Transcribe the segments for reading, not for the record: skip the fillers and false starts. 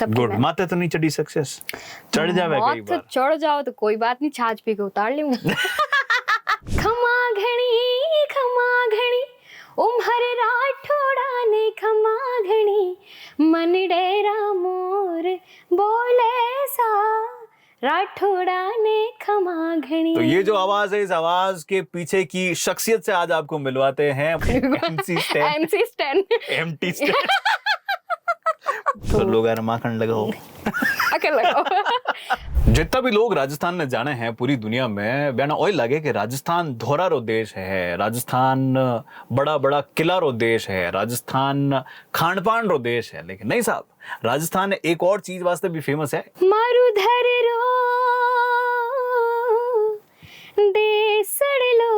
सब गुड। माथे तो नहीं चढ़ी सक्सेस? चढ़ जावे कई बार। चढ़ जाओ तो कोई बात नहीं, छाछ पी के उतार लूं। खमा घणी उम्हर राठौड़ा ने खमा घणी, मन डेरा मोर बोले सा राठौड़ा ने खमा घणी। तो ये जो आवाज है, इस आवाज के पीछे की शख्सियत से आज आपको मिलवाते हैं MC स्टैन। MT stand. तो लोग यार माखन लगाओ। जितना भी लोग राजस्थान ने जाने हैं पूरी दुनिया में, बयाना ओय लगे कि राजस्थान धोरा रो देश है, राजस्थान बड़ा बड़ा किला रो देश है, राजस्थान खान पान रो देश है। लेकिन नहीं साहब, राजस्थान एक और चीज वास्ते भी फेमस है। मारुधर रो देसड़ लो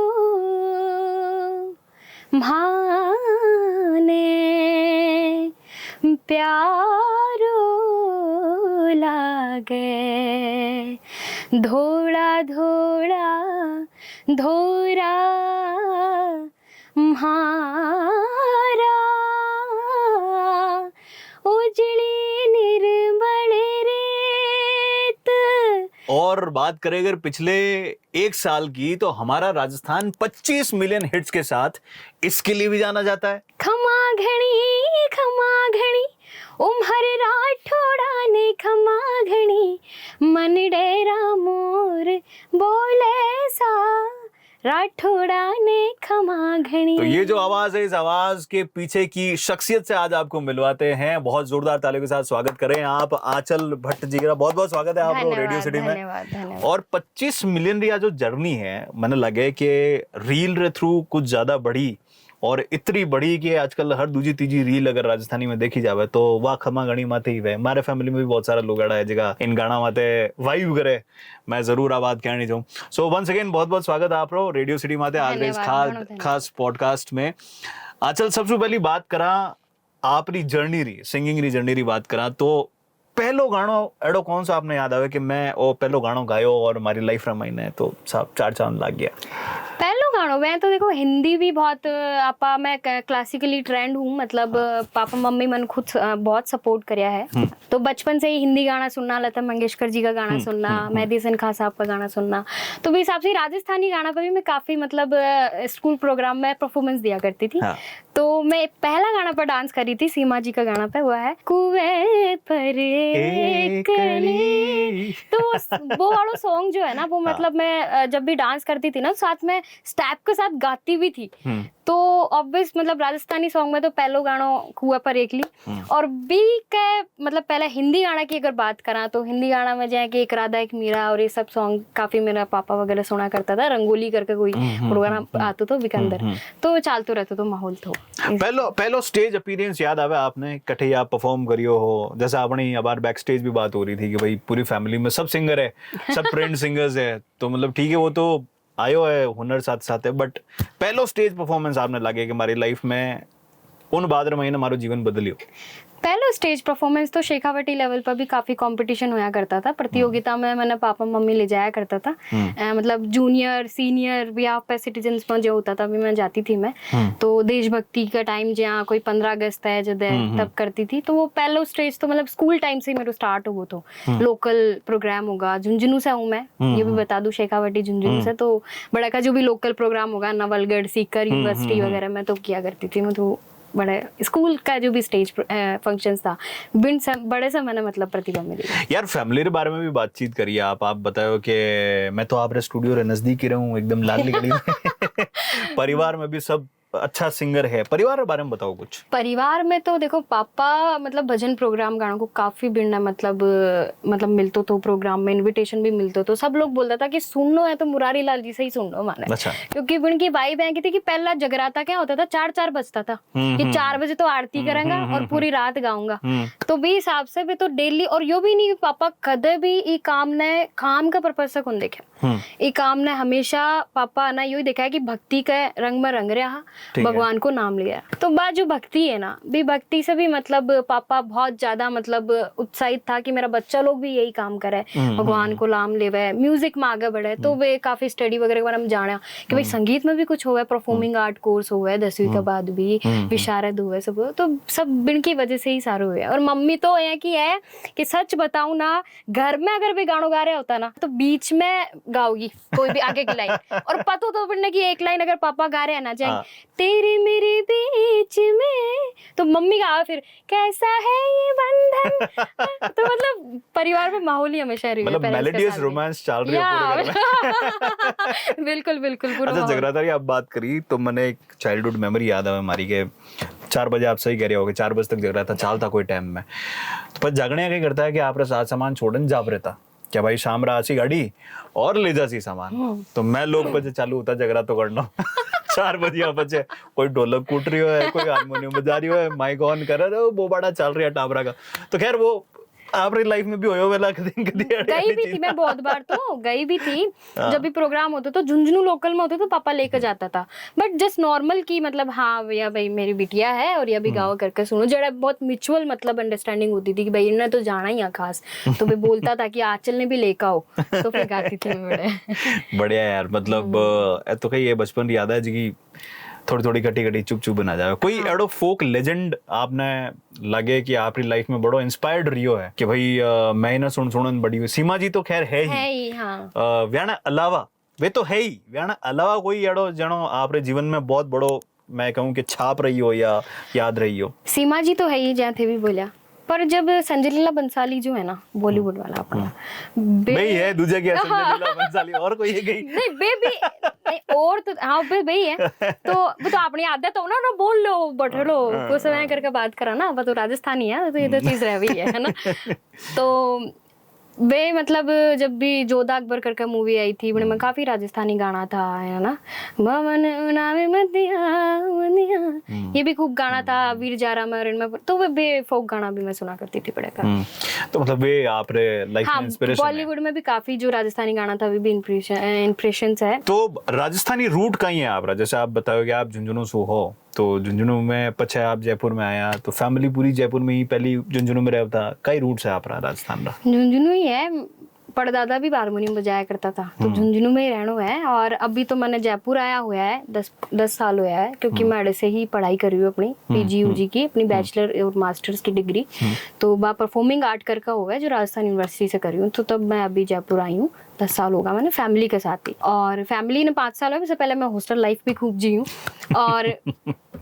भाने प्यारो लागे, धोड़ा धोड़ा धोरा म्हारा उजड़ी निर्मल रेत। और बात करें अगर पिछले एक साल की, तो हमारा राजस्थान 25 मिलियन हिट्स के साथ इसके लिए भी जाना जाता है। खमा घणी उम्हर राठौड़ा ने खमा घणी, मन डेरा मोर बोले सा राठौड़ा ने खमा घणी। तो ये जो आवाज है, इस आवाज के पीछे की शख्सियत से आज आपको मिलवाते हैं। बहुत जोरदार तालियों के साथ स्वागत करें आप आंचल भट्ट जी का। बहुत बहुत स्वागत है आपको रेडियो सिटी में। धन्यवाद। और 25 मिलियन या जो जर्नी है, मैंने लगे कि रील रे थ्रू कुछ ज्यादा बढ़ी, और इतनी बड़ी कि आजकल हर दूजी तीजी रील अगर राजस्थानी में देखी जावे तो वाह खमा घणी माथे ही वे। हमारे फैमिली में भी बहुत सारा लोग है जगह इन गाना माथे वाइब करे। मैं जरूर आ बात कहनी चाहूँ। सो वंस अगेन बहुत बहुत स्वागत है आप रेडियो सिटी माथे आज इस खास पॉडकास्ट में। आचल, सबसे पहली बात करा आपरी जर्नी री, सिंगिंग री जर्नी री बात करा, तो पहलो गानो एडो कौन सा आपने याद आवे कि मैं वो पहलो गानो गायो और हमारी लाइफ रे महीने तो साहब चार चांद लग गया? पहलो गानो मैं तो देखो हिंदी भी बहुत आपा, मैं क्लासिकली ट्रेंड हूँ, मतलब पापा मम्मी मन खुद बहुत सपोर्ट करया है। तो बचपन से ही हिंदी गाना सुनना, लता मंगेशकर जी का गाना सुनना, मेहदी हसन खान साहब का गाना सुनना, तो भी हिसाब से राजस्थानी गाना पर भी मैं काफी मतलब स्कूल प्रोग्राम में परफॉर्मेंस दिया करती थी। हाँ। तो मैं पहला गाना पर डांस करी थी सीमा जी का गाना पे, वो है कुएं पर एक कली। तो वो वाला सॉन्ग जो है ना, वो मतलब मैं जब भी डांस करती थी ना, साथ में स्टेप के साथ गाती भी थी। तो ऑब्वियस मतलब राजस्थानी सॉन्ग में तो पहलो गानो कुएं पर एकली। और बी के मतलब पहले हिंदी गाना की अगर बात करा तो हिंदी गाना में जाए कि एक राधा एक मीरा और ये सब सॉन्ग काफी मेरा पापा वगैरह सुना करता था। रंगोली करके कोई प्रोग्राम आता तो विकंदर, तो चलते रहते तो माहौल तो। पहलो स्टेज अपीयरेंस याद आवे आपने कठे आप परफॉर्म करियो हो? जैसे अपनी अबार बैक स्टेज भी बात हो रही थी कि भाई पूरी फैमिली में सब सिंगर है, सब ट्रेंड सिंगर्स है, तो मतलब ठीक है वो तो आयो है हुनर साथ साथ है, बट पहलो स्टेज परफॉर्मेंस आपने लगे कि हमारी लाइफ में उन भाद्र महीने हमारो जीवन बदलियो? पहला स्टेज परफॉर्मेंस तो शेखावटी लेवल पर भी काफी कंपटीशन होया करता था। प्रतियोगिता में मैंने पापा मम्मी ले जाया करता था। मतलब जूनियर सीनियर या पे सिटीजन्स में जो होता था भी मैं जाती थी मैं। तो देशभक्ति का टाइम जहाँ कोई 15 अगस्त है जब तब करती थी। तो वो पहला स्टेज तो मतलब स्कूल टाइम से मेरे स्टार्ट हो तो लोकल प्रोग्राम होगा। झुंझुनू से हूँ मैं, ये भी बता दूं, शेखावटी झुंझुनू से। तो बड़ा का जो भी लोकल प्रोग्राम होगा नवलगढ़ सीकर यूनिवर्सिटी वगैरह में तो किया करती थी मैं। तो बड़े स्कूल का जो भी स्टेज फंक्शंस था बड़े से मैंने मतलब प्रतिभा मिली। यार फैमिली के बारे में भी बातचीत करिए आप बताओ कि मैं तो आप स्टूडियो रे नजदीक ही रहूं एकदम लाडली गली में। परिवार में भी सब अच्छा सिंगर है, परिवार के बारे में बताओ कुछ। परिवार में तो देखो पापा मतलब भजन प्रोग्राम गाना को काफी बिना मतलब मिलतो तो प्रोग्राम में इनविटेशन भी मिलतो तो सब लोग बोलता था कि सुननो है तो मुरारी लाल जी से ही सुननो माने। अच्छा। क्योंकि उनकी वाइब है कि पहला जगराता क्या होता था 4-4 बजता था कि 4 बजे तो आरती करेंगे और पूरी रात गाऊंगा। तो भी हिसाब से भी तो डेली, और यो भी नहीं पापा कदे भी ई काम का पर्पज से कौन देखे। ई काम ने हमेशा पापा ना यू देखा है कि भक्ति के रंग में रंग रहा ठीक है। भगवान को नाम लिया। तो बात जो भक्ति है ना, भी भक्ति से भी मतलब पापा बहुत ज्यादा मतलब उत्साहित था कि मेरा बच्चा लोग भी यही काम करे, भगवान को नाम लेवे, म्यूजिक में आगे बढ़े। तो वे काफी स्टडी वगैरह के बारे में जाना कि भाई संगीत में भी कुछ हुआ है, परफॉर्मिंग आर्ट कोर्स हुआ है 10वीं के बाद भी, विशारद हुआ है, सब हुआ। तो सब इनकी वजह से ही सारे हुए। और मम्मी तो है कि सच बताऊं ना, घर में अगर भी गानों गा रहे होता ना तो बीच में गाओगी कोई भी आगे की लाइन, और पता तो पड़ने की एक लाइन अगर पापा गा रहे हैं ना, जाए तेरी मेरे बीच में, तो मम्मी गा फिर कैसा है ये बंधन। तो मतलब परिवार में माहौल ही हमेशा रही है, मतलब मेलोडियस रोमांस चल रही है पूरे घर में। बिल्कुल बिल्कुल पूरा अच्छा माहौल। जगरातारी आप बात करी तो मैंने एक चाइल्डहुड मेमोरी याद है हमारी के 4 बजे आप सही कह रहे होगे, 4 बजे तक जगराता चलता कोई टाइम में। तो पर जागने क्या करता है कि आप साथ सामान छोड़न जाप रहता क्या भाई शाम रहा सी गाड़ी और ले जा सी सामान। तो मैं लोग बजे चालू होता जगराता करना 4 बजे बचे, कोई ढोलक कूट रही है, कोई हारमोनियम बजा रही है, माइक ऑन कर रहा है, वो बड़ा चल रहा है टाबरा का। तो खैर वो आपकी लाइफ में भी होयो वाला कदी गई भी थी मैं बहुत बार, तो गई भी थी। जब भी प्रोग्राम होता तो झुंझुनू लोकल में होते तो पापा लेकर जाता था। बट जस्ट नॉर्मल की मतलब हाँ भैया भाई मेरी बिटिया है और ये भी गाओ करके सुनो, जरा बहुत म्यूचुअल मतलब अंडरस्टैंडिंग होती थी कि भाई इन्हें तो जाना ही है खास। तो मैं बोलता था कि आंचल ने भी लेकर आओ, तो फिर गाती थी मैं बड़े। बढ़िया यार, मतलब तो कहीं ये बचपन याद है जी, थोड़ी थोड़ी कटी कटी चुप चुप बना जाए। कोई एडो फोक लेजेंड आपने लगे कि आपकी लाइफ में बड़ो इंस्पायर्ड रियो है कि भाई मैं ना सुनन बड़ी हुई। सीमा जी तो खैर है ही हाँ। व्याना अलावा वे तो है ही, व्याना अलावा कोई एडो जनो आपरे जीवन में बहुत बड़ो मैं कहूँ कि छाप रही हो या याद रही हो? सीमा जी तो है ही, जहाँ थे भी बोलिया। पर जब संजय लीला बंसाली जो है ना बॉलीवुड वाला अपना भाई है दूसरा क्या संजय लीला बंसाली और कोई है गई नहीं बेबी नहीं, और तो हाँ भाई है। तो वो तो अपनी आदत हो ना बोल लो बैठे लो कुछ समय करके बात करा ना, वो तो राजस्थानी है तो ये तो चीज रह गई है ना। तो वे मतलब जब भी जोधा अकबर करके मूवी आई थी बड़े में काफी राजस्थानी गाना था है ना, मवन नावे मदिया ये भी खूब गाना था, वीर जारा में। तो वे बे फोक गाना भी मैं सुना करती थी बड़े का। तो मतलब वे आपरे लाइफ में इंस्पिरेशन है। बॉलीवुड में भी काफी जो राजस्थानी गाना था वे भी इंप्रेशंस है। तो राजस्थानी रूट कहीं है आपका? जैसे आप बताओगे आप झुंझुनू से हो, तो झुंझुनू में पछे आप जयपुर में आया तो फैमिली पूरी जयपुर में ही पहली झुंझुनू में रहता, कई रूट से आप राजस्थान का? झुंझुनू ही है, परदादा भी हारमोनियम बजाया करता था तो झुंझुनू में ही रहना है। और अभी तो मैंने जयपुर आया हुआ है 10 साल हुआ है, क्योंकि मैं अड़े से ही पढ़ाई कर रही हूँ अपनी पीजी यूजी की, अपनी बैचलर और मास्टर्स की डिग्री। तो वह परफॉर्मिंग आर्ट करके हुआ है जो राजस्थान यूनिवर्सिटी से करी हूँ। तो तब मैं अभी जयपुर आई हूँ, 10 साल होगा मैंने फैमिली के साथ ही। और फैमिली ने 5 साल हुआ, इससे पहले मैं हॉस्टल लाइफ भी खूब जी हूँ। और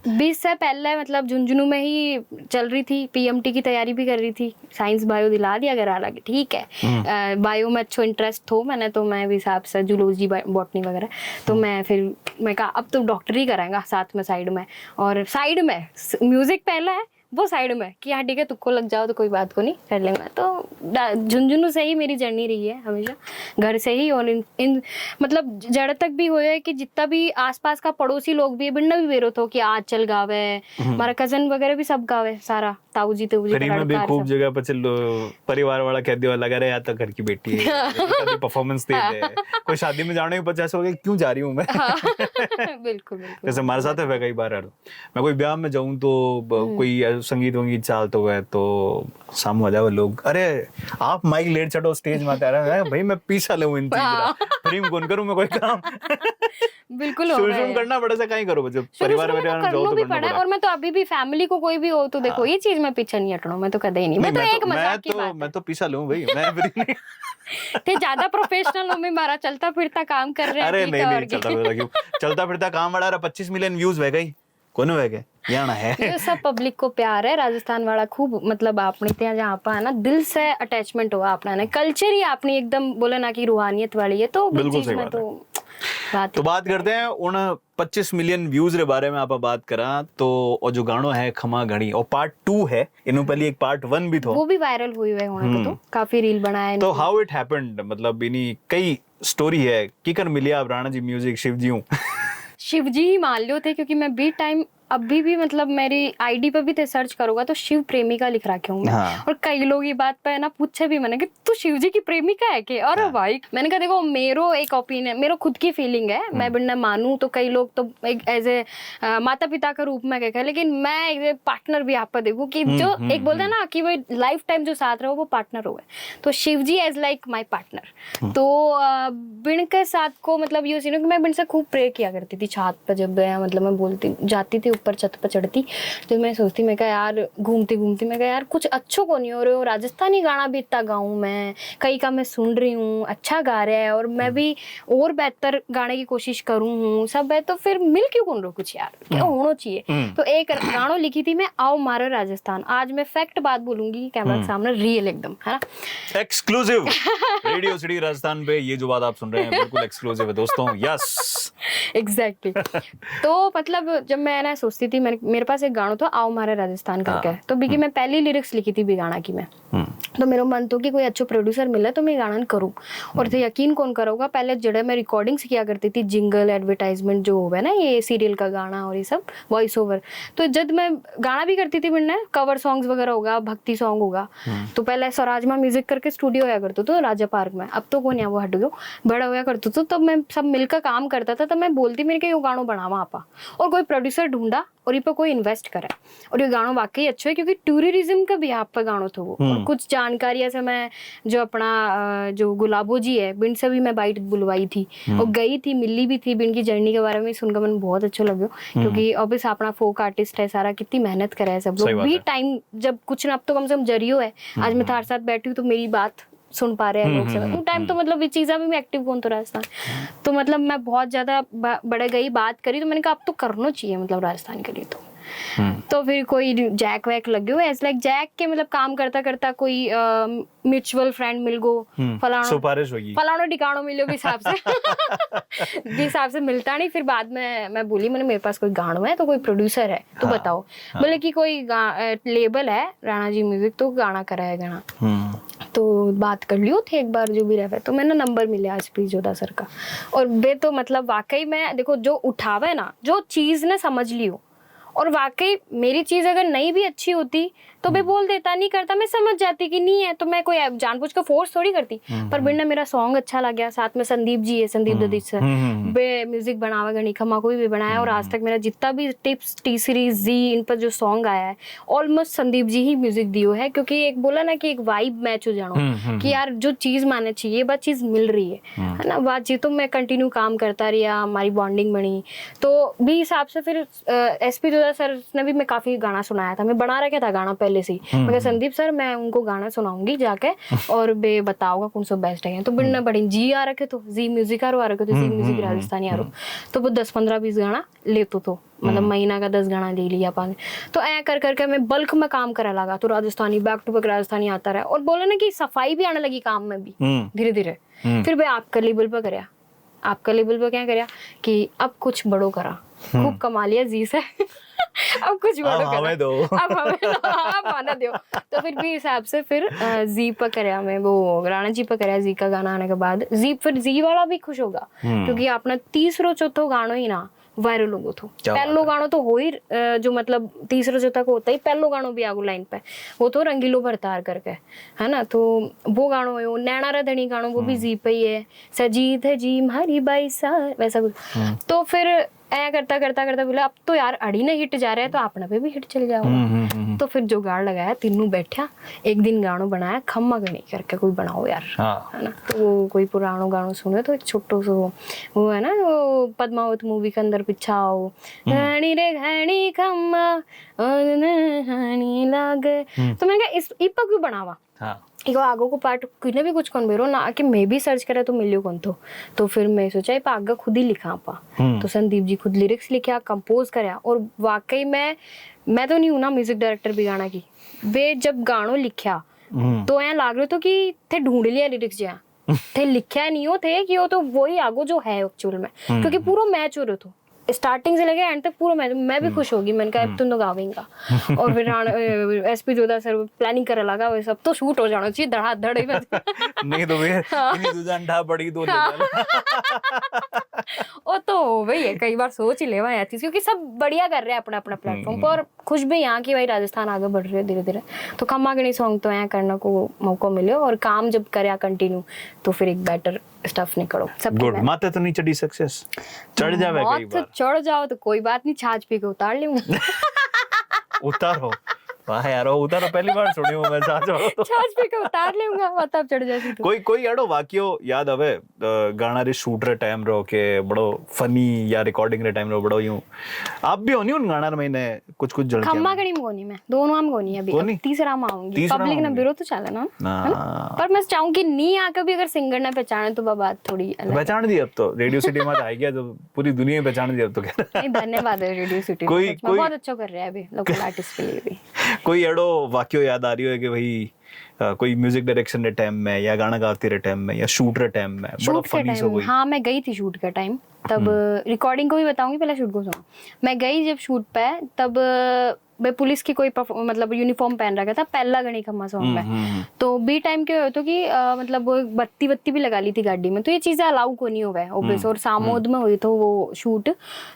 20 से पहले मतलब झुंझुनू में ही चल रही थी, पीएमटी की तैयारी भी कर रही थी। साइंस बायो दिला दिया अगर अलग ठीक है। बायो में अच्छा इंटरेस्ट हो मैंने, तो मैं भी हिसाब से जूलॉजी बॉटनी वगैरह, तो मैं कहा अब तो डॉक्टर ही कराएंगा साथ में साइड में। और साइड में म्यूजिक पहला है वो साइड में कि हाँ ठीक है तुक्को लग जाओ तो कोई बात को नहीं कर लेंगे। तो झुंझुनू से ही मेरी जर्नी रही है हमेशा, घर से ही। और इन मतलब जड़ तक भी हुआ है कि जितना भी आसपास का पड़ोसी लोग भी बिन्ना भी बेरो तो कि आज चल गावे, हमारा कजन वगैरह भी सब गावे सारा ताऊ जी में भी खूब जगह पर चलो परिवार वाला कह दिया लगा रहे या तो घर की बेटी है कभी परफॉर्मेंस दे दे, कोई शादी में जाने के 50 हो गए क्यों जा रही हूँ मैं। बिल्कुल जैसे हमारे साथ है कई बार मैं कोई ब्याह में जाऊं तो कोई संगीत वंगीत चालता हुआ है तो सामने आ जाओ लोग, अरे आप माइक लेट चढ़ो स्टेज में आ रहा है भाई मैं पीछा ले इन चीज फ्रीम कौन करूं मैं कोई काम। बिल्कुल शुरू करना पड़ा सा कहीं करो जब परिवार में जाओ तो करना पड़ा। और मैं तो अभी भी फैमिली को कोई भी हो तो देखो ये चीज मैं पीछे नहीं हटना, मैं तो कदे ही नहीं, मैं तो एक मजाक की बात है। मैं तो पीछा लूं भाई मैं ते ज्यादा प्रोफेशनल हो, मैं मारा चलता फिरता काम कर रहे हैं। अरे नहीं चलता फिरता क्यों, चलता फिरता काम वाला 25 मिलियन व्यूज है गई कौन है गए याना है। ये सब पब्लिक को प्यार है राजस्थान वाला खूब, मतलब आपने ત્યાં जहाँ पर है ना दिल से अटैचमेंट हुआ अपना ने कल्चर ही आपने एकदम बोले ना कि रूहानियत वाली है। तो बिल्कुल सही बात है। बात करते हैं उन 25 मिलियन व्यूज के बारे में आप बात करा तो और जो गानो है खमा घड़ी और पार्ट 2 है, इन्हों पहले एक पार्ट 1 भी था, वो भी वायरल हुई है होने तो काफी रील बनाया। तो हाउ इट हैपेंड, मतलब इन्हीं कई स्टोरी है कि कर मिलिया अब राणा जी म्यूजिक शिव जी हूँ शिव जी ही मान लो थे, क्योंकि मैं बीट टाइम अभी भी मतलब मेरी आईडी पे भी थे सर्च करोगा तो शिव प्रेमिका लिख रखे होंगे। हाँ। और कई लोग ये बात पे ना पूछे भी मैंने कि तू शिव जी की प्रेमिका है कि? अरे भाई मैंने कहा देखो मेरो एक ओपिनियन, मेरो खुद की फीलिंग है, मैं बिना मानूं तो कई लोग तो एक एज ए माता पिता का रूप में कहते, लेकिन मैं एक पार्टनर भी आप पर देखूं कि जो एक बोलते हैं ना कि भाई लाइफ टाइम जो साथ रहो वो पार्टनर हो गए, तो शिव जी एज लाइक माई पार्टनर। तो बिन के साथ को मतलब ये सीन कि मैं बिन से खूब प्रे किया करती थी छत पर, जब मतलब मैं बोलती जाती थी ऊपर छत पर चढ़ती तो मैं सोचती, मैं कहा यार घूमती घूमती मैं कहा यार कुछ अच्छो को नहीं हो रहे हो, राजस्थानी गाना भी इतना गाऊं मैं, कई का मैं सुन रही हूँ अच्छा गा रहा है और मैं भी और बेहतर गाने की कोशिश करूँ हूँ सब है, तो फिर मिल क्यों कौन रहो कुछ यार, क्या होना चाहिए। तो एक गाना लिखी थी मैं, आओ मारो राजस्थान। आज मैं फैक्ट बात बोलूंगी कैमरा के सामने, रियल एकदम, है ना, एक्सक्लूसिव रेडियो सिटी राजस्थान पे ये जो बात आप सुन रहे हैं बिल्कुल एक्सक्लूसिव है दोस्तों। यस एग्जैक्टली तो मतलब जब मैं ना सोचती थी, मेरे पास एक गाना था आओ मारे राजस्थान करके, तो बिकी मैं पहली लिरिक्स लिखी थी भी गाना की मैं, तो मेरा मन तो कि कोई अच्छा प्रोड्यूसर मिले तो मैं गाना करूं। और तो यकीन कौन करोगा, पहले जड़े मैं रिकॉर्डिंग्स किया करती थी, जिंगल एडवर्टाइजमेंट जो होगा ना ये सीरियल का गाना और ये सब वॉइस ओवर, तो जब मैं गाना भी करती थी मैंने कवर सॉन्ग्स वगैरह होगा, भक्ति सॉन्ग होगा, तो पहले स्वराजमा म्यूजिक करके स्टूडियो आया करते तो राजा पार्क में, अब तो कौन है वो हट गयो, बड़ा होया करते तो तब मैं सब मिलकर काम करता था, तब मैं बोलती मेरे को ये गाना बनावा आपा, और कोई प्रोड्यूसर ढूंढा और ये पर कोई इन्वेस्ट करे, और ये गाना वाकई अच्छा है क्योंकि टूरिज्म का भी आप पर गाना था वो, और कुछ जानकारी से मैं जो अपना जो गुलाबो जी है बिन से भी मैं बाइट बुलवाई थी और गई थी, मिली भी थी, बिन की जर्नी के बारे में सुनकर मैंने बहुत अच्छा लगे क्योंकि ऑब्वियस अपना फोक आर्टिस्ट है सारा, कितनी मेहनत करे है सब लोग भी टाइम, जब कुछ ना अब तो कम से कम जरियो है, आज मैं तुम्हारे साथ बैठी हूँ तो मेरी बात सुन पा रहे हैं लोग सब, उन टाइम तो मतलब ये चीज़ा भी मैं एक्टिव कौन तो राजस्थान, तो मतलब मैं बहुत ज्यादा बढ़ गई बात करी, तो मैंने कहा अब तो करना चाहिए मतलब राजस्थान के लिए, तो फिर कोई जैक वैक लग गयो ऐसे, लाइक जैक के मतलब काम करता करता कोई म्यूचुअल फ्रेंड मिल गो, फलानो ठिकानो मिलो भी हिसाब से भी हिसाब से मिलता नहीं, फिर बाद में मैं बोली मैंने मेरे पास कोई गाना है तो कोई प्रोड्यूसर है तो बताओ, बोले कि कोई लेबल है राणा जी म्यूजिक तो गाना करा है गाना, तो बात कर लियो थे एक बार जो भी रहे, तो मैंने नंबर मिला एसपी जोधा सर का, और वे तो मतलब वाकई में देखो जो उठावे ना जो चीज ने समझ लियो, और वाकई मेरी चीज अगर नहीं भी अच्छी होती तो मैं बोल देता, नहीं करता मैं समझ जाती कि नहीं है, तो मैं कोई जानबूझ कर फोर्स थोड़ी करती, पर बिना मेरा सॉन्ग अच्छा लग गया, साथ में संदीप जी है, संदीप ददीच सर बे म्यूजिक बनावा गणी खमा कोई भी बनाया, और आज तक मेरा जितना भी टिप्स टी सीरीज जी इन पर जो सॉन्ग आया है ऑलमोस्ट संदीप जी ही म्यूजिक दियो है, क्योंकि एक बोला ना कि एक वाइब मैच हो जानो कि यार जो चीज माने चाहिए वह चीज मिल रही है ना, बात जी तो मैं कंटिन्यू काम करता रहा, हमारी बॉन्डिंग बनी, तो भी हिसाब से फिर एसपी जोधा सर ने भी मैं काफी गाना सुनाया था, मैं बना रखा था गाना पहले से, मैं संदीप सर मैं उनको गाना सुनाऊंगी जाके और बे बताओगा कौन सा बेस्ट है, तो बिना बड़ी जी आ रखे तो जी म्यूजिक आ रखे तो जी म्यूजिक राजस्थानी आ तो वो 10-15-20 गाना लेते तो मतलब महीना का 10 गाना ले लिया पाने, तो ऐ कर करके मैं बल्क में काम करा लगा, तो Rajasthani back to back Rajasthani आता रहा, और बोले ना कि सफाई भी आने लगी काम में भी धीरे धीरे, फिर भाई आपका लेबल पर कराया, आपका लेबल पर क्या कराया कि अब कुछ बड़ो करा, खूब कमा लिया जी से अब कुछ बड़ो करा, दो अब हमें आप आना दो, तो फिर भी हिसाब से फिर जी पर कराया मैं, वो राणा जी पर कराया जी का गाना आने के बाद, जी फिर जी वाला भी खुश होगा क्योंकि आपने तीसरो चौथो गानो ही ना वायरल हो तो पहलो गानो तो हो ही जो मतलब तीसरा चौथा को होता ही पहलो गानो भी आगो लाइन पे वो तो रंगीलो भरतार करके है ना, तो वो गानो है, नैना रा धनी गानो वो भी जी पे ही है, सजी थे जी मारी बाई सा वैसा कुछ, तो फिर ऐ करता करता करता बोला अब तो यार अड़ी ने हिट जा रहा है तो अपना पे भी हिट चल जाओगा, तो फिर जो गाड़ लगाया तीनों बैठा एक दिन गानो बनाया खम्मा गणी करके कोई बनाओ यार है ना, तो वो कोई पुरानो गानो सुने तो एक छोटो सो वो है ना वो पद्मावत मूवी के अंदर पिछा हो घनी रे घनी खम्मा लागे, तो मैंने कहा इस इपा क्यों बनावा इको आगो को पार्ट किने भी कुछ कौन बेरो ना कि मैं भी सर्च करे तो मिलियो कौन तो फिर मैं सोचा इपा आगे खुद ही लिखा पा, तो संदीप जी खुद लिरिक्स लिखा कंपोज कराया, और वाकई मैं तो नहीं हूं ना म्यूजिक डायरेक्टर भी गाना की, वे जब गानो लिखा तो ऐ लाग रहे तो कि थे ढूंढ लिया लिरिक्स जहाँ थे लिखा नहीं हो थे कि वो तो वही आगो जो है एक्चुअल में, क्योंकि पूरा मैच हो रहे तो स्टार्टिंग से लेके एंड तक पूरा मैं भी खुश होगी, मैंने कहा अब तुम तो गावेंगा। और फिर एसपी जोधा सर प्लानिंग करे लगा वो सब तो शूट हो जाना चाहिए धड़ाधड़ ही बस। नहीं तो भैया इन्हीं दुजान ढा पड़ी तो ले जाना। वो तो वही है, कई बार सोच ही लेवा आती क्योंकि सब बढ़िया कर रहे हैं अपना अपना प्लेटफॉर्म पर, और खुश भी यहाँ की भाई राजस्थान आगे बढ़ रही है धीरे धीरे। तो खम्मा गणी सॉन्ग तो यहाँ करने को मौका मिले, और काम जब करे कंटिन्यू तो फिर एक बेटर स्टफ निकलो सब। गुड, माते तो नहीं चढ़ी सक्सेस, चढ़ जावे कई बार। चढ़ जाओ तो कोई बात नहीं, छाछ पी के उतार लूंगा। उतारो, वाह यार उतारो, पहली बार सुनी हूं मैं छाछ पी के उतार लूंगा, मतलब चढ़ जाती तो। कोई एड़ो वाक्यो याद आवे गाना रे शूट रे टाइम रो के बड़ो फनी या रिकॉर्डिंग रे टाइम रो बड़ो यूं आप भी होनी उन गाना में ने कुछ झलक खम्मा गणी में गोनी में दोनों हम गोनी अभी तीसरा में आऊंगी, पब्लिक ने बिरो तो चले ना, पर मैं चाहूंगी नहीं आके भी अगर सिंगर ने पहचाने तो बात थोड़ी पहचान दी। अब तो रेडियो सिटी में आ गया तो पूरी दुनिया में पहचान दी अब तो। नहीं धन्यवाद है रेडियो सिटी, कोई बहुत अच्छा कर रहा है अभी लोकल आर्टिस्ट के लिए भी। कोई एड़ो वाक्यो याद आ रही है कि भाई कोई म्यूजिक डायरेक्शन रे टाइम में या गाना गाती रे टाइम में या शूट रे टाइम में बड़ा फनी सो कोई? हाँ मैं गई थी शूट का टाइम, तब रिकॉर्डिंग को भी बताऊंगी, पहले शूट को सुनो। मैं गई जब शूट पे तब मैं पुलिस की कोई मतलब यूनिफॉर्म पहन रखा था पहला गणी खम्मा सॉन्ग में। तो बी टाइम के होता कि मतलब वो बत्ती भी लगा ली थी गाड़ी में, तो ये चीजें अलाउ को नहीं हुआ ऑब्वियस, और सामोद में हुई तो वो शूट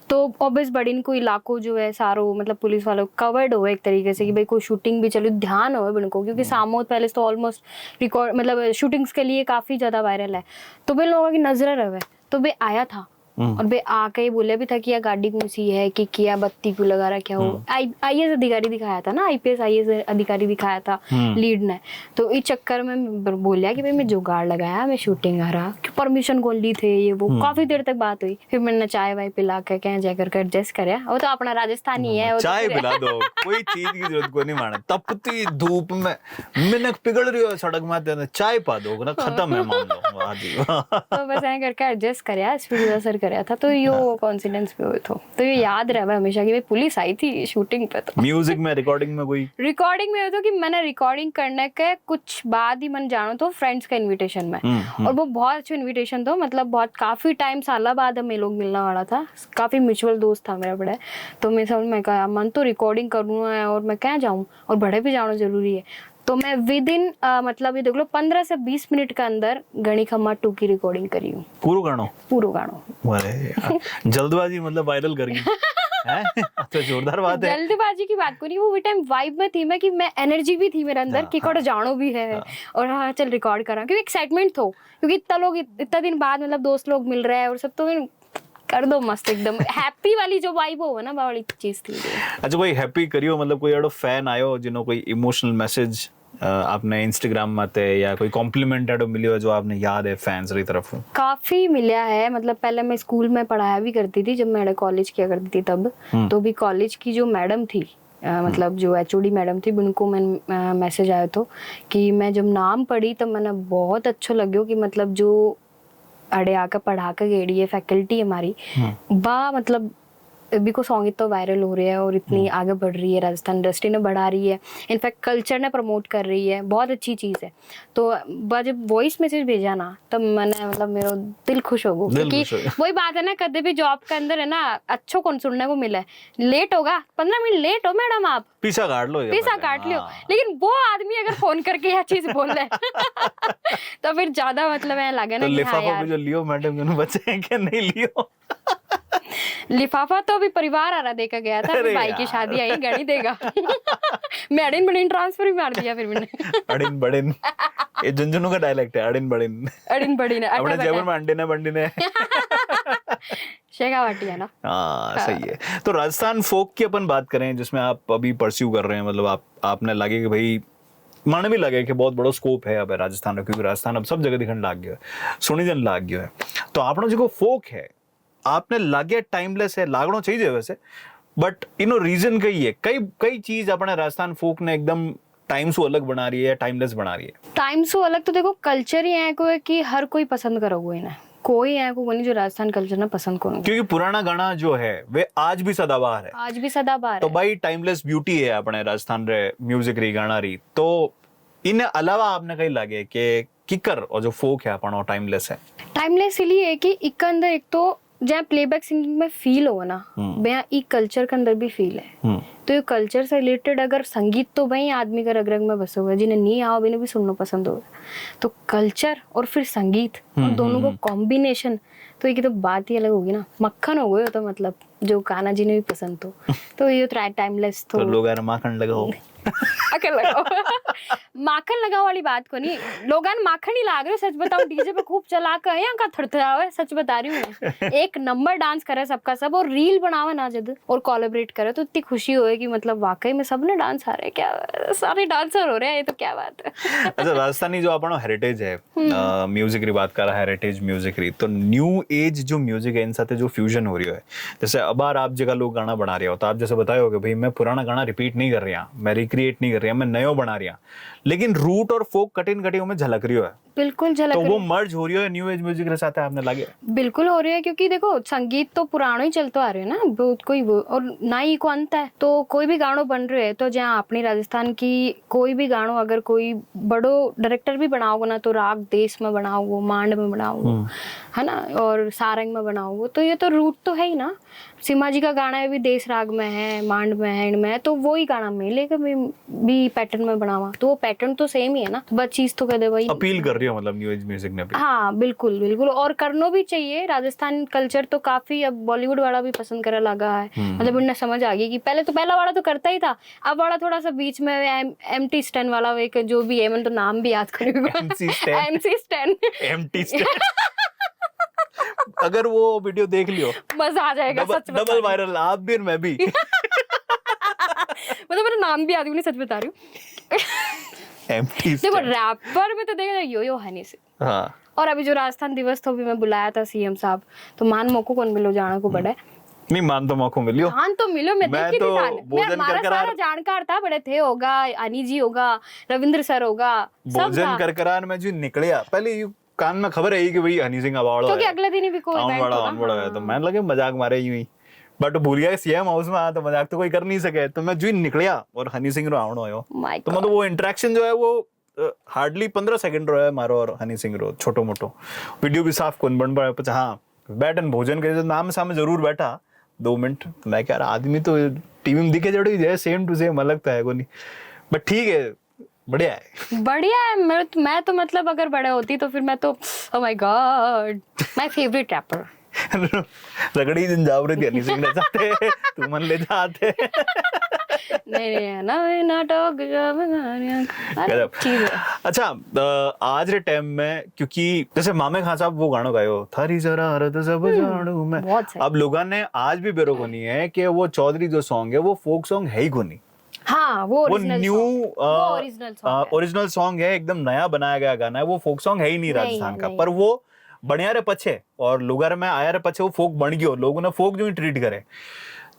तो ऑब्वियस बड़ी कोई इलाकों जो है सारो मतलब पुलिस वालों कवर्ड हो एक तरीके से कि भाई कोई शूटिंग भी चलो ध्यान हो बिनको, क्योंकि सामोद पहले तो ऑलमोस्ट रिकॉर्ड मतलब शूटिंग्स के लिए काफी ज्यादा वायरल है, तो वे लोगों की नजर रहे तो वे आया था और वे आके ही बोले भी था कि यह गाड़ी कौन सी है कि किया बत्ती को लगा रखा हो। आईएएस अधिकारी दिखाया था ना, आईपीएस आईएएस अधिकारी दिखाया था लीड ने, तो इस चक्कर में बोलिया कि भाई मैं जुगाड़ लगाया, मैं शूटिंग आ रहा, परमिशन कौन ली थे ये वो, काफी देर तक बात हुई। फिर मैंने चाय वाय पिला के कहीं जाकर कर एडजस्ट कराया, वो तो अपना राजस्थानी है, चाय पिला दो, कोई चीज की जरूरत को नहीं माना, तपती धूप में मिनक पिघल रही हो सड़क में, चाय पा दो ना, खत्म है मामला। तो बस ऐसे करके एडजस्ट कराया, स्पीड सर कराया था, तो यो कॉन्फिडेंस पे हुए तो ये याद रहा हमेशा कि भाई पुलिस आई थी शूटिंग पे। तो म्यूजिक में रिकॉर्डिंग में कोई रिकॉर्डिंग में तो कि मैंने रिकॉर्डिंग करने के कुछ बाद ही मन जानो तो फ्रेंड्स का इनविटेशन में, और वो बहुत अच्छा इनविटेशन था, मतलब बहुत काफी टाइम साल बाद हमें लोग मिलने वाला था, काफी म्यूचुअल दोस्त था मेरा बड़ा, तो मैं समझ में कहा मन तो रिकॉर्डिंग करना है और मैं क्या जाऊँ और बड़े भी जाना जरूरी है, तो मैं विद इन मतलब ये देख लो 15 से 20 मिनट के अंदर गणी खम्मा 2 की रिकॉर्डिंग करी हूँ। पूरो गानो अरे जल्दबाजी मतलब वायरल कर गई है तो जोरदार बात है। जल्दबाजी की बात को नहीं, वो टाइम वाइब में थी मैं कि मैं एनर्जी भी थी मेरे अंदर कि कोड़ा जानो भी है और हाँ चल रिकॉर्ड करा, क्योंकि एक्साइटमेंट थो, क्योंकि इतना लोग इतना दिन बाद मतलब दोस्त लोग मिल रहे हैं और सब, तो कर दो मस्त एकदम हैप्पी वाली जो वाइब हो ना बड़ी चीज थी। अच्छा कोई हैप्पी करियो मतलब कोई एडो फैन आयो जिनो कोई इमोशनल मैसेज आपने इंस्टाग्राम माते या कोई कॉम्प्लीमेंट एडो मिलियो जो आपने याद है फैंस री तरफ? काफी मिला है, मतलब पहले मैं स्कूल में पढ़ाया भी करती थी जब मैं कॉलेज किया करती थी तब, तो भी कॉलेज की जो मैडम थी मतलब जो एचओडी मैडम थी उनको मैं मैसेज आया तो कि मैं जब नाम पढ़ी तब मैंने बहुत अच्छा लग्यो कि मतलब जो अड़े आकर पढ़ा कर गेड़ी है फैकल्टी हमारी बा मतलब अभी को सॉन्ग इतना वायरल हो रहा है और इतनी आगे बढ़ रही है, राजस्थान इंडस्ट्री ने बढ़ा रही है, इनफैक्ट कल्चर ने प्रमोट कर रही है, बहुत अच्छी चीज़ है। तो जब वॉइस मैसेज भेजा ना तब मैंने मतलब मेरा दिल खुश हो गया, क्योंकि वही बात है ना कभी भी जॉब के अंदर है ना अच्छो कौन सुनने को मिला है, लेट होगा 15 मिनट लेट हो मैडम आप पीछा काट लो लेकिन वो आदमी अगर फोन करके यह चीज बोल रहा है तो फिर ज्यादा मतलब है लगा ना कि हाँ यार जो लियो मैडम बच्चे हैं क्या नहीं लियो लिफाफा तो अभी परिवार आ रहा देखा गया था, भाई की शादी आई गणी देगा मैं अड़िन बड़िन ट्रांसफर भी मार दिया फिर मैंने अड़िन बड़िन ये झुंझुनू का डायलेक्ट है, अड़िन बड़िन अपने जयपुर में अंडे ने बंडी ने शेखावाटी है ना। हाँ सही है। तो राजस्थान फोक की अपन बात करें जिसमें आप अभी परस्यू कर रहे हैं, मतलब आपने लगे कि भाई माने भी लगे कि बहुत बड़ा स्कोप है अब राजस्थान में, क्योंकि राजस्थान अब सब जगह दिखने लग गया है, सुनी जन लग गया है, तो आपने जो फोक है आपने लागे टाइमलेस है लागणो चाहिए वैसे, बट इनो रीजन कई है, कई चीज अपने राजस्थान फोक ने एकदम टाइम से अलग बना रही है, टाइमलेस बना रही है। टाइम से अलग तो देखो कल्चर ही है को है कि हर कोई पसंद करोगे ना, कोई है को नहीं जो राजस्थान कल्चर ना पसंद करो, क्योंकि पुराना गाना जो है वे आज भी सदाबहार है, आज भी सदाबहार तो भाई टाइमलेस ब्यूटी है अपने राजस्थान रे म्यूजिक री गाना री। तो इन अलावा आपने कहीं लगे कि किकर और जो फोक है अपना टाइमलेस है? टाइमलेस इसलिए है कि इक अंदर एक तो जहाँ प्लेबैक सिंगिंग में फील हो ना, वहाँ ई कल्चर के अंदर भी फील है। तो ये कल्चर से रिलेटेड अगर संगीत तो भाई आदमी का रग रग में बसा हुआ है, जिन्हें नहीं आओ उन्हें भी सुनना पसंद होगा। तो कल्चर और फिर संगीत और दोनों को कॉम्बिनेशन, तो ये तो बात ही अलग होगी ना। मक्खन हो गए तो मतलब जो कान्हा जी ने भी पसंद तो ये तो टाइमलेस तो लोग यार माखन लगाओ माखन लगाओ माखन लगाओ वाली बात को नहीं, लोग माखन ही लाग रहे हो। सच बताओ डीजे पे खूब चला कर यहाँ का थड़थड़ावे, सच बता रही हूँ मैं। एक नंबर डांस करे सबका सब, और रील बनावे ना जब और कोलैबोरेट करे तो इतनी खुशी होए कि मतलब वाकई में सबने डांस आ रहे हैं, क्या सारे डांसर हो रहे हैं, ये तो क्या बात है। अच्छा, राजस्थानी जो अपना हेरिटेज है म्यूजिक री बात कर हेरिटेज म्यूजिक री, तो न्यू एज जो म्यूजिक है इन साथ जो फ्यूजन हो रही है, जैसे अब आप जगह लोग गाना बना रहे हो तो आप जैसे बताए हो कि भाई मैं पुराना गाना रिपीट नहीं कर रहा, मैं रिक्रिएट नहीं कर रहा, मैं नयो बना रहा, लेकिन रूट और फोक कटिन कटियों में झलक रही है। बिल्कुल झलक तो रही वो है। मर्ज हो रही है न्यू एज म्यूजिक के साथ, आपने लगे बिल्कुल हो रही है, क्योंकि देखो संगीत तो पुराना ही चलता आ रहे है ना, बहुत कोई और ना ही को अंत है। तो कोई भी गानो बन रहे हैं तो जहाँ अपनी राजस्थान की कोई भी गानो अगर कोई बड़ो डायरेक्टर भी बनाओगे ना, तो राग देश में बनाओगे, मांड में बनाओगे, है ना, और सारंग में बनाओगे, तो ये तो रूट तो है ही ना। सीमा जी का गाना है भी देश राग में है, मांड में है, इनमें है, तो वो ही गाना में लेकर भी पैटर्न में बनावा, तो वो पैटर्न तो सेम ही है ना, बस चीज तो कह दे भाई अपील कर रही हो मतलब न्यू एज म्यूजिक ने भी। हाँ बिल्कुल बिल्कुल, और करना भी चाहिए। राजस्थान कल्चर तो काफी अब बॉलीवुड वाला भी पसंद करे लगा है, मतलब उन्हें समझ आ गई कि पहले तो पहला वाला तो करता ही था, अब वाला थोड़ा सा बीच में एमटी स्टैन वाला, एक जो भी है, मैंने तो नाम भी याद करूंगा, एमसी स्टैन एम्प्टी स्टैन। अगर वो वीडियो देख लियो मजा आ जाएगा, सच बता डबल वायरल, आप भी और मैं भी। मतलब मेरा नाम भी याद नहीं, सच बता रही हूँ। एम्प्टी देखो रैपर में तो देखा यो हनी सिंह, हाँ, और अभी जो राजस्थान दिवस तो भी मैं बुलाया था सीएम साहब, तो मान मोको कौन मिलो जाने को बड़ा नहीं मान तो मौका मिलियो, हाँ तो मिलो, मैं देखी तो थी गाने में, भोजन हमारा कर सारा जानकार था, बड़े थे होगा, अनी जी होगा, रविंद्र सर होगा, सब भोजन था, कर में जो निकलिया पहले यू कान में खबर है कि भाई हनी सिंह अवार्ड क्योंकि अगले दिन ही भी कोई इवेंट होगा, है, तो मैंने लगे मजाक मारे यूं ही, बट भूल गया सीएम हाउस में आया तो मजाक तो कोई कर नहीं सके, तो मैं जो निकलिया और हनी सिंह रो आवणो आयो, My तो मतलब वो इंटरेक्शन जो है वो हार्डली 15 सेकंड रो है मारो और हनी सिंह रो, छोटो मोटो वीडियो भी साफ कौन बन पाया, पचा हाँ बैठन भोजन के नाम सामने जरूर बैठा 2 मिनट, मैं क्या आदमी तो टीवी में दिखे जड़ी जाए सेम टू सेम, अलग तो है को नहीं, बट ठीक है, बढ़िया है, बढ़िया है। मैं तो मतलब अगर बड़े होती तो फिर मैं तो oh my God, my favourite rapper. रगड़ी दिन जाओ रही थी हनी सिंह ले जाते तू मन ले जाते। नहीं ना नाटक ठीक है। अच्छा, आज रे टाइम में क्योंकि जैसे मामे खान साहब वो गाना गायो थारी जरा हरद सब जानू मैं, अब लोगों ने आज भी बेरो को नहीं है कि वो चौधरी जो सॉन्ग है वो फोक सॉन्ग है ही को नहीं, हाँ वो न्यू ओरिजिनल सॉन्ग है, एकदम नया बनाया गया गाना है, वो फोक सॉन्ग है ही नहीं राजस्थान का, पर वो बढ़िया रे पछे और लोगर में आया रे पछे वो फोक बन गयो, लोगों ने फोक जो ही ट्रीट करे।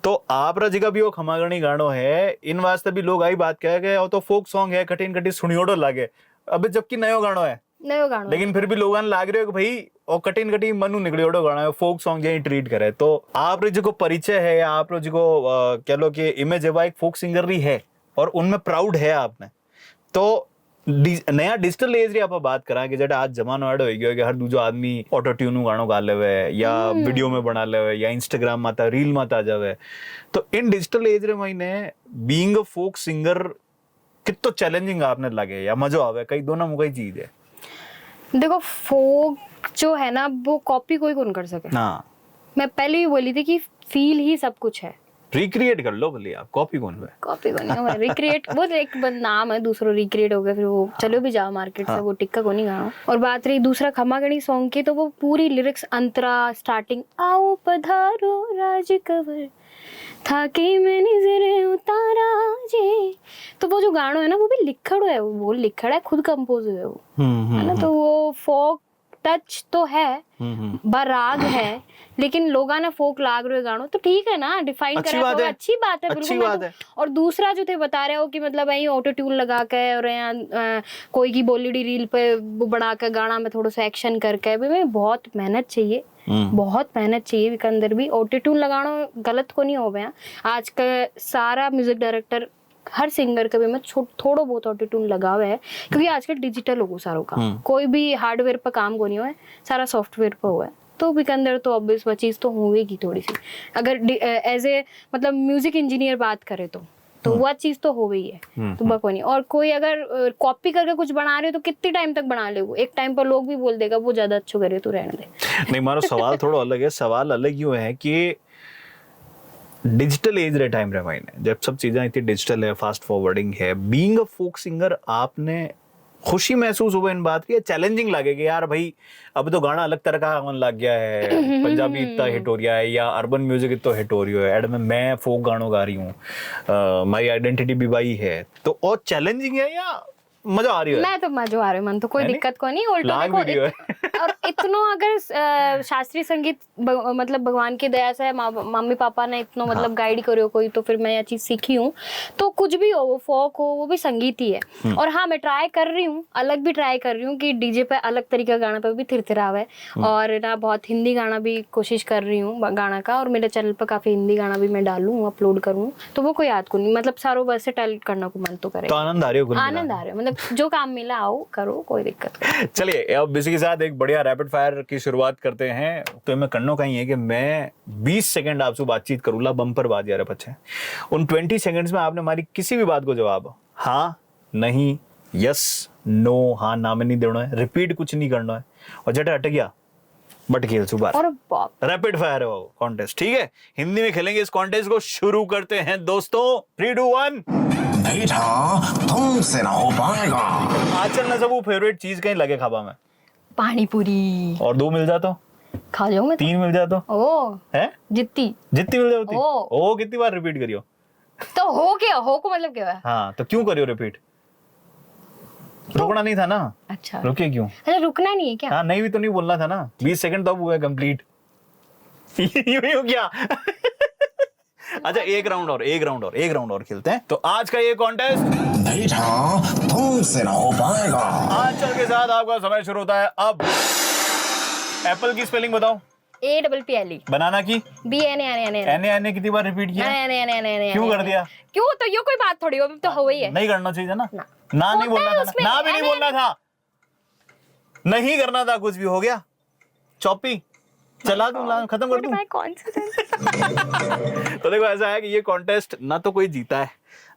तो आप रा जगह भी वो खमागणी गानो है, इन वास्ते भी लोग आई बात कहे गए और तो फोक सॉन्ग है कठिन कठिन सुनियोड़ो लागे, अबे जबकि नयो गानो है, नयो गानो, लेकिन फिर भी लोगों ने लाग रहे हो कि भाई और कठिन कठिन मनु निकलियोड़ो गाना है, फोक सॉन्ग जही ट्रीट करे। तो आप रे जो परिचय है या आप रे जो कह लो कि इमेज है एक फोक सिंगर री है और उनमें प्राउड है आपने, तो नया डिजिटल एज री आप बात करा कि जेटा आज जमानो एडो हो गयो कि हर दूजो आदमी ऑटो ट्यून गानो गा लेवे या वीडियो में बना लेवे या इंस्टाग्राम माता रील माता आ जावे, तो इन डिजिटल एज रे महीने बीइंग अ फोक सिंगर कितो चैलेंजिंग आपने लगे या मजा आवे, कई दोनों मुकई चीज है। देखो फोक जो है ना वो कॉपी कोई कौन कर सके, हाँ मैं पहले ही बोली थी कि फील ही सब कुछ है, रिक्रिएट कर लो भले आप, कॉपी कौन है, कॉपी को नहीं है, रिक्रिएट वो एक नाम है, दूसरा रिक्रिएट हो गया, फिर वो चलो भी जाओ मार्केट से वो टिक्का को नहीं गाओ। और बात रही दूसरा खमागणी सॉन्ग की, तो वो पूरी लिरिक्स अंतरा स्टार्टिंग आओ पधारो राज कवर था कि मैंने जरे उतारा जे, तो वो जो गाना है ना वो भी लिखड़ है, वो लिखड़ है खुद कंपोज है वो, है ना, तो वो फोक टच तो है, बराग है, लेकिन लोगा ने फोक लाग रहे गानो तो ठीक है ना, डिफाइन करा तो अच्छी बात है, बिल्कुल बात है। और दूसरा जो थे बता रहे हो कि मतलब यही ऑटो ट्यून लगा के और यहाँ कोई की बोलीडी रील पे बना के गाना में थोड़ा सा एक्शन करके, भाई बहुत मेहनत चाहिए, बहुत मेहनत चाहिए के अंदर भी ऑटो ट्यून लगाना गलत को नहीं हो गया। आज का सारा म्यूजिक डायरेक्टर हर सिंगर का भी मैं थोड़ा बहुत ऑटो ट्यून लगा हुआ है, क्योंकि आजकल डिजिटल हो सारों का, कोई भी हार्डवेयर पर काम को नहीं हुआ है, सारा सॉफ्टवेयर पर हुआ है, तो भी के अंदर तो ऑब्वियस वो चीज़ तो होगी थोड़ी सी। अगर एज ए मतलब म्यूजिक इंजीनियर बात करें तो वह चीज तो हो गई है, तो बको नहीं। और कोई अगर कॉपी करके कुछ बना रहे हो तो कितने टाइम तक बना ले, वो एक टाइम पर लोग भी बोल देगा वो ज्यादा अच्छा करे, तो रहने दे। नहीं, मारो सवाल थोड़ा अलग है। सवाल अलग यूं है कि डिजिटल एज रे टाइम रे मायने, जब सब चीजें इतनी डिजिटल है, फास्ट फॉरवर्डिंग है, बीइंग अ फोक सिंगर आपने खुशी महसूस हुआ इन बात की, चैलेंजिंग लगे कि यार भाई अब तो गाना अलग तरह का आवन लग गया है, पंजाबी इतना हिट हो रहा है या अर्बन म्यूजिक इतना हिट हो रही है, एड में मैं फोक गानों गा रही हूँ, माई आइडेंटिटी भी वही है, तो और चैलेंजिंग है या मजा आ रही है? मैं तो मजा आ रही है, मन तो कोई दिक्कत को नहीं। उल्टा लाग देखो वीडियो है। और इतनो अगर शास्त्रीय संगीत मतलब भगवान की दया से मम्मी पापा ने इतनो मतलब गाइड करो कोई, तो फिर मैं यह चीज सीखी हूँ। तो कुछ भी हो, वो फोक हो, वो भी संगीत ही है। और हाँ, मैं ट्राई कर रही हूँ, अलग भी ट्राई कर रही हूँ कि डीजे पे अलग तरीके का गाना पे भी थिरथिराव है, और ना बहुत हिंदी गाना भी कोशिश कर रही हूँ गाना का, और मेरे चैनल पर काफी हिंदी गाना भी मैं डालूँ, अपलोड करूँ। तो वो कोई याद को नहीं, मतलब सारों वैसे टैलेंट करना को मन तो करे। तो आनंद आ रही हो? आनंद आ रहा है, मतलब जो काम मिला आओ करो, कोई दिक्कत नहीं। चलिए अब इसी के साथ एक बढ़िया रैपिड फायर की शुरुआत करते हैं। तो मैं करना कहीं है कि मैं 20 सेकंड आपसे बातचीत करूंगा, बम्पर बात यार बच्चे। उन 20 सेकंड्स में आपने हमारी किसी भी बात को जवाब हाँ, नहीं, यस, नो, हाँ ना में नहीं देना है, रिपीट कुछ नहीं करना है, और जटे हट गया बट खेल सुबह। और बाप, रैपिड फायर है वो कॉन्टेस्ट, ठीक है? हिंदी में खेलेंगे इस कॉन्टेस्ट को। शुरू करते हैं दोस्तों, 3 2 1। बेटा तुमसे ना हो पाएगा। आचल न सब वो फेवरेट चीज कहीं लगे खाबा में, पानी पूरी। और 2 मिल जा तो खा जाऊं मैं तो। 3 मिल जा तो ओ है जितनी मिल जाती। ओ। ओ कितनी बार रिपीट करियो? तो हो क्या, हो को मतलब क्या है? हाँ, तो क्यों करियो रिपीट? रुकना नहीं था ना? अच्छा, रुके क्यों? अच्छा रुकना नहीं है क्या? हाँ, नहीं भी तो नहीं बोलना था ना। 20 सेकंड तो अब हुआ कंप्लीट। यूं क्या? अच्छा, एक राउंड और खेलते हैं। तो आज का ये कॉन्टेस्ट बेटा तुमसे ना हो पाएगा। आंचल के साथ आपका समय शुरू होता है अब। एप्पल की स्पेलिंग बताओ। APPLE। बनाना की BNANA कितनी बार रिपीट किया? क्यों क्यों कर दिया? क्यों? तो ये कोई बात थोड़ी हो, तो हो ही है। नहीं करना चाहिए ना। ना। ना नहीं होता बोलना है था उसमें, ना भी नहीं बोलना था, नहीं करना था, कुछ भी हो गया। चौपी चला दूं, खत्म कर दूं। कौन सा तो देखो ऐसा है कि ये कॉन्टेस्ट ना तो कोई जीता है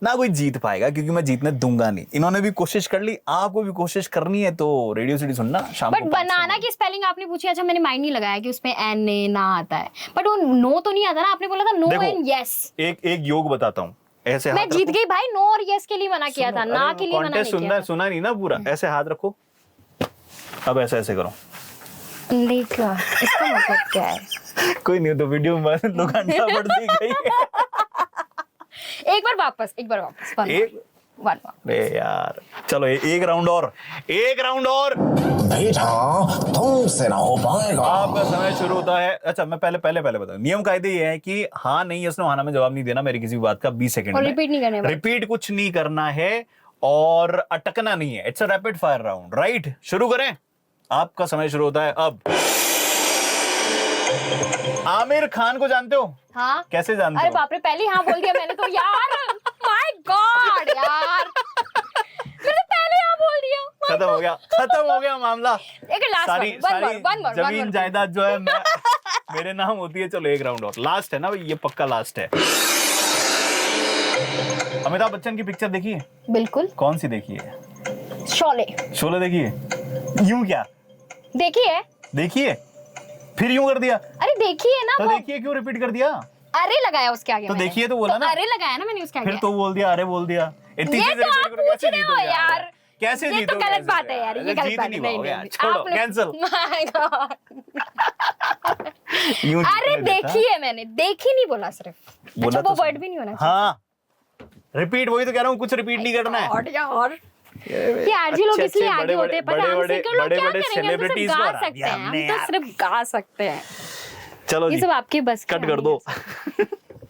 ना कोई जीत पाएगा, क्योंकि मैं जीतने दूंगा नहीं। इन्होंने भी कोशिश कर ली, आपको भी कोशिश करनी है, तो रेडियो सिटी सुनना शाम बट को। बनाना की स्पेलिंग आपने पूछी, अच्छा मैंने माइंड नहीं लगाया कि उसमें NA ना आता है, बट वो नो तो नहीं आता ना, आपने बोला था नो एंड यस। एक योग बताता हूँ, ऐसे मैं हाथ जीत रखो। गई भाई, नो और यस के लिए मना किया था, ना के लिए मना नहीं किया था। सुना नहीं ना पूरा, ऐसे हाथ रखो, अब ऐसे ऐसे करो। देखो इसका मतलब क्या है? कोई नहीं, तो वीडियो में लोग अंडा बढ़ दी गई। एक बार वापस एक वन। अरे यार, चलो एक राउंड और। बेटा तुमसे ना हो पाएगा। आपका समय शुरू होता है। अच्छा, मैं पहले बता, नियम कायदे ये है कि हाँ, नहीं, यस, नो, हाँ में जवाब नहीं देना मेरी किसी भी बात का 20 सेकंड और में। रिपीट नहीं करने वाला। रिपीट कुछ नहीं करना है और अटकना नहीं है। It's a rapid fire round, right? शुरू करें, आपका समय शुरू होता है अब। आमिर खान को जानते हो? हाँ। कैसे जानते हो? अरे बाप रे, पहले हाँ बोल दिया मैंने तो यार। माय गॉड यार, मैंने पहले हाँ बोल दिया। खत्म हो गया मामला। एक लास्ट सारी वन जमीन जायदाद जो है मेरे नाम होती है। चलो एक राउंड और, लास्ट है ना भाई, ये पक्का लास्ट है। अमिताभ बच्चन की पिक्चर देखी है? बिल्कुल। कौन सी देखी है? शोले देखी है? यूं क्या देखिए? फिर यूं कर दिया? अरे देखिए ना, तो वो देखिए क्यों रिपीट कर दिया? अरे लगाया उसके आगे तो मैंने। देखिए तो बोला ना। अरे लगाया ना मैंने उसके आगे। फिर तो बोल दिया, अरे बोल दिया। इतनी ये चीजें तो repeat आप करो, कैसे पूछ रहे हो जीतोगे यार। कैसे ये तो जीतोगे? गलत बात है यार, ये गलत बात है। नहीं, छोड़ो, कैंसिल। My God। यूं अरे जीतने देता। देखिए, मैंने देखी नहीं बोला सिर्फ। बोला अच्छा, तो वो सही। वर्ड भी नहीं होना चाहिए। हाँ, रिपीट, वही तो कह रहा हूँ, कुछ रिपीट नहीं करना है। और ये आरजी लोग इसलिए आगे होते हैं, पता है हम सिंगर लोग क्या करेंगे, हम तो सिर्फ गा सकते हैं, हम तो सिर्फ गा सकते हैं। चलो ये जी, सब आपके बस की कट कर नहीं दो। है।